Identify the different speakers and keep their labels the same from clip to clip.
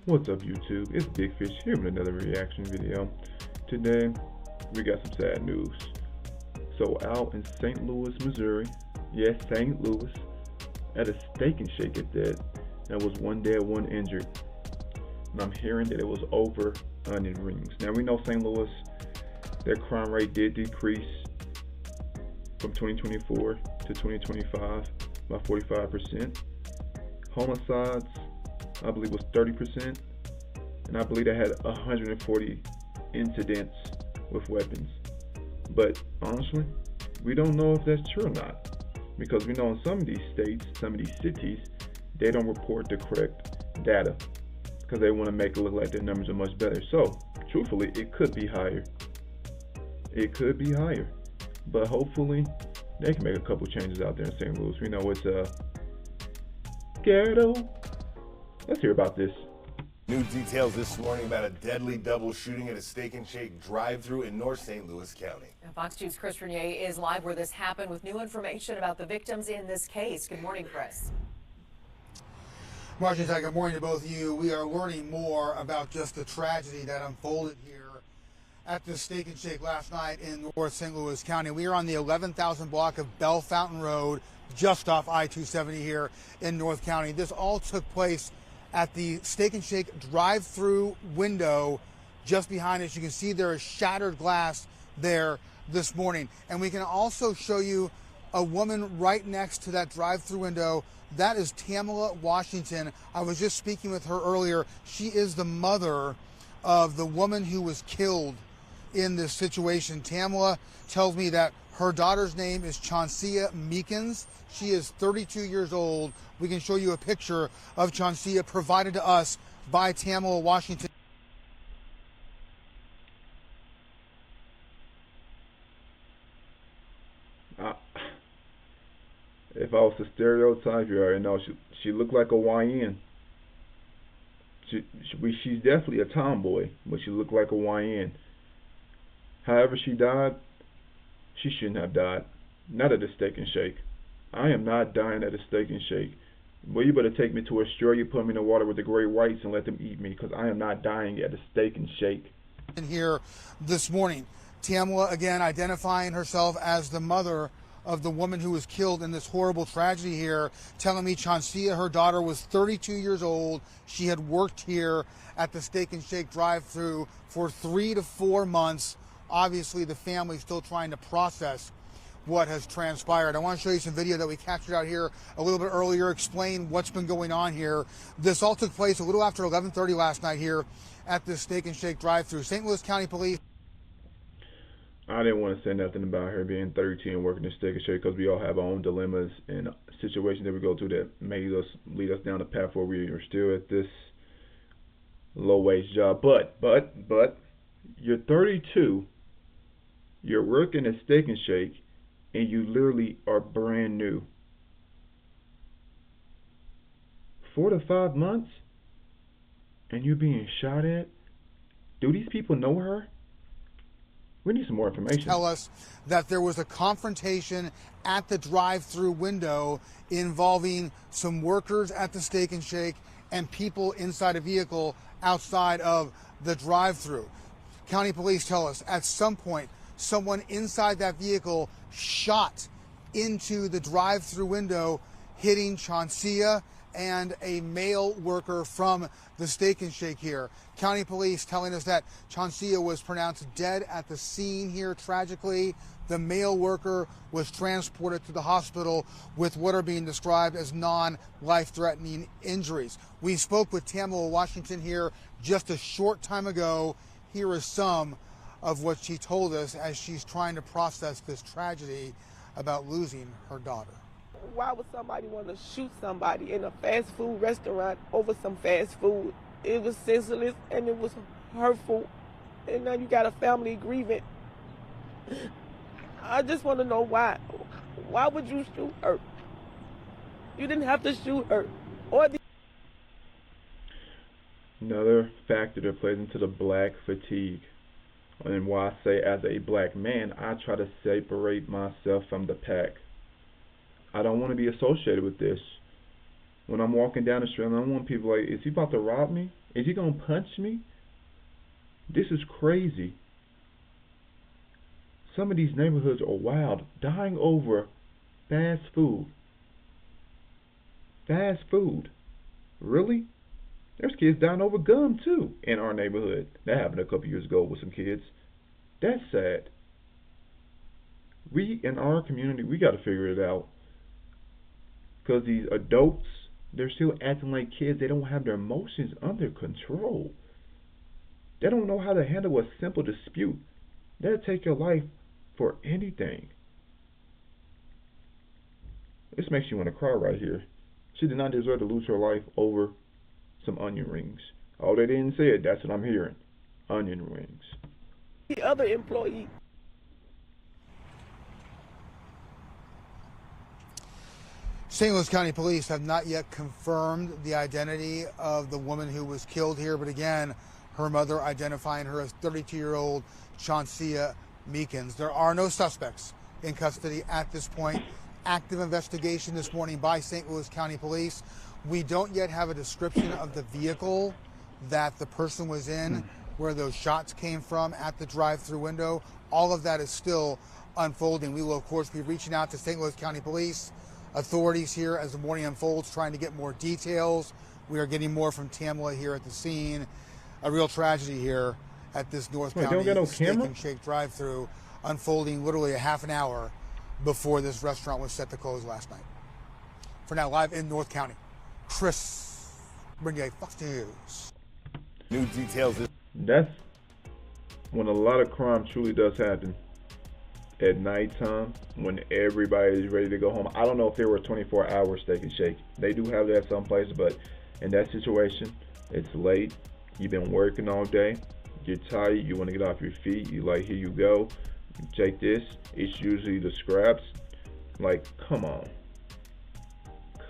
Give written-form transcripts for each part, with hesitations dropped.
Speaker 1: What's up YouTube? It's Big Fish here with another reaction video. Today we got some sad news. So out in St. Louis, Missouri, yes, St. Louis, at a Steak and Shake at that, there was one dead, one injured. And I'm hearing that it was over onion rings. Now we know St. Louis, their crime rate did decrease from 2024 to 2025 by 45%. Homicides, I believe, was 30%, and I believe they had 140 incidents with weapons. But honestly, we don't know if that's true or not, because we know in some of these states, some of these cities, they don't report the correct data because they want to make it look like their numbers are much better. So, truthfully, it could be higher. It could be higher, but hopefully, they can make a couple changes out there in St. Louis. We know it's ghetto. Let's hear about this.
Speaker 2: New details this morning about a deadly double shooting at a Steak and Shake drive-thru in North St. Louis County.
Speaker 3: Fox 2's Chris Renier is live where this happened with new information about the victims in this case. Good morning, Chris.
Speaker 4: Marcia, good morning to both of you. We are learning more about just the tragedy that unfolded here at the Steak and Shake last night in North St. Louis County. We are on the 11,000 block of Bell Fountain Road, just off I-270 here in North County. This all took place at the Steak and Shake drive-through window just behind us. You can see there is shattered glass there this morning. And we can also show you a woman right next to that drive-through window. That is Tamala Washington. I was just speaking with her earlier. She is the mother of the woman who was killed in this situation. Tamala tells me that her daughter's name is Chauncia Meekins. She is 32 years old. We can show you a picture of Chauncia provided to us by Tamala Washington.
Speaker 1: If I was to stereotype, you already know she looked like a YN. She's definitely a tomboy, but she looked like a YN. However she died, she shouldn't have died. Not at a Steak and Shake. I am not dying at a Steak and Shake. Well, you better take me to Australia, put me in the water with the great whites, and let them eat me, because I am not dying at a Steak and Shake.
Speaker 4: Here this morning, Tamala again identifying herself as the mother of the woman who was killed in this horrible tragedy here, telling me Chauncia, her daughter, was 32 years old. She had worked here at the Steak and Shake drive-thru for 3 to 4 months. Obviously, the family's still trying to process what has transpired. I want to show you some video that we captured out here a little bit earlier, explain what's been going on here. This all took place a little after 11:30 last night here at the Steak and Shake drive-thru. St. Louis County Police.
Speaker 1: I didn't want to say nothing about her being 32 and working at Steak and Shake, because we all have our own dilemmas and situations that we go through that may lead us down the path where we are still at this low-wage job. But you're 32, you're working at Steak and Shake, and you literally are brand new. 4 to 5 months, and you're being shot at? Do these people know her? We need some more information.
Speaker 4: Tell us that there was a confrontation at the drive-through window involving some workers at the Steak and Shake and people inside a vehicle outside of the drive-through. County police tell us at some point someone inside that vehicle shot into the drive-through window, hitting Chauncia and a male worker from the Steak and Shake here. County police telling us that Chauncia was pronounced dead at the scene here, tragically. The male worker was transported to the hospital with what are being described as non-life-threatening injuries. We spoke with Tamala Washington here just a short time ago. Here is some of what she told us as she's trying to process this tragedy about losing her daughter.
Speaker 5: Why would somebody want to shoot somebody in a fast food restaurant over some fast food? It was senseless and it was hurtful. And now you got a family grieving. I just want to know why. Why would you shoot her? You didn't have to shoot her.
Speaker 1: Another factor that plays into the black fatigue, and why I say as a black man, I try to separate myself from the pack. I don't want to be associated with this. When I'm walking down the street, I don't want people like, is he about to rob me? Is he gonna punch me? This is crazy. Some of these neighborhoods are wild, dying over fast food. Fast food. Really? There's kids dying over gum too in our neighborhood. That happened a couple years ago with some kids. That's sad. We in our community, we got to figure it out. Because these adults, they're still acting like kids. They don't have their emotions under control. They don't know how to handle a simple dispute. They'll take your life for anything. This makes you want to cry right here. She did not deserve to lose her life over some onion rings. Oh, they didn't say it. That's what I'm hearing. Onion rings.
Speaker 5: The other employee.
Speaker 4: St. Louis County Police have not yet confirmed the identity of the woman who was killed here, but again, her mother identifying her as 32-year-old Chauncia Meekins. There are no suspects in custody at this point. Active investigation this morning by St. Louis County Police. We don't yet have a description of the vehicle that the person was in, where those shots came from at the drive-through window. All of that is still unfolding. We will, of course, be reaching out to St. Louis County Police authorities here as the morning unfolds, trying to get more details. We are getting more from Tamla here at the scene. A real tragedy here at this North County Steak and Shake drive-through, unfolding literally a half an hour before this restaurant was set to close last night. For now, live in North County, Chris Bernier, Fox News.
Speaker 2: New details.
Speaker 1: That's when a lot of crime truly does happen. At nighttime, when everybody is ready to go home. I don't know if there were 24-hour Steak and Shake. They do have that someplace, but in that situation, it's late. You've been working all day. You're tired. You want to get off your feet. You like, here you go. You take this. It's usually the scraps. Like, come on.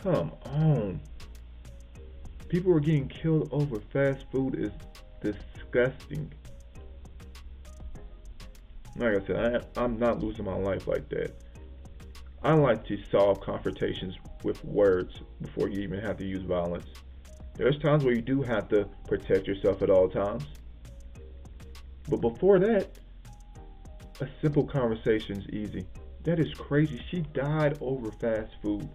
Speaker 1: Come on. People are getting killed over fast food is disgusting. Like I said, I'm not losing my life like that. I like to solve confrontations with words before you even have to use violence. There's times where you do have to protect yourself at all times. But before that, a simple conversation is easy. That is crazy. She died over fast food.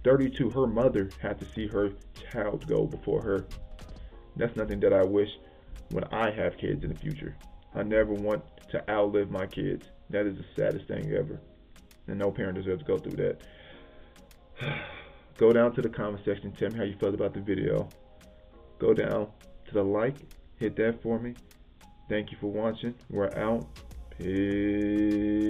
Speaker 1: 32, her mother had to see her child go before her. That's nothing that I wish when I have kids in the future. I never want to outlive my kids. That is the saddest thing ever. And no parent deserves to go through that. Go down to the comment section. Tell me how you felt about the video. Go down to the like. Hit that for me. Thank you for watching. We're out. Peace.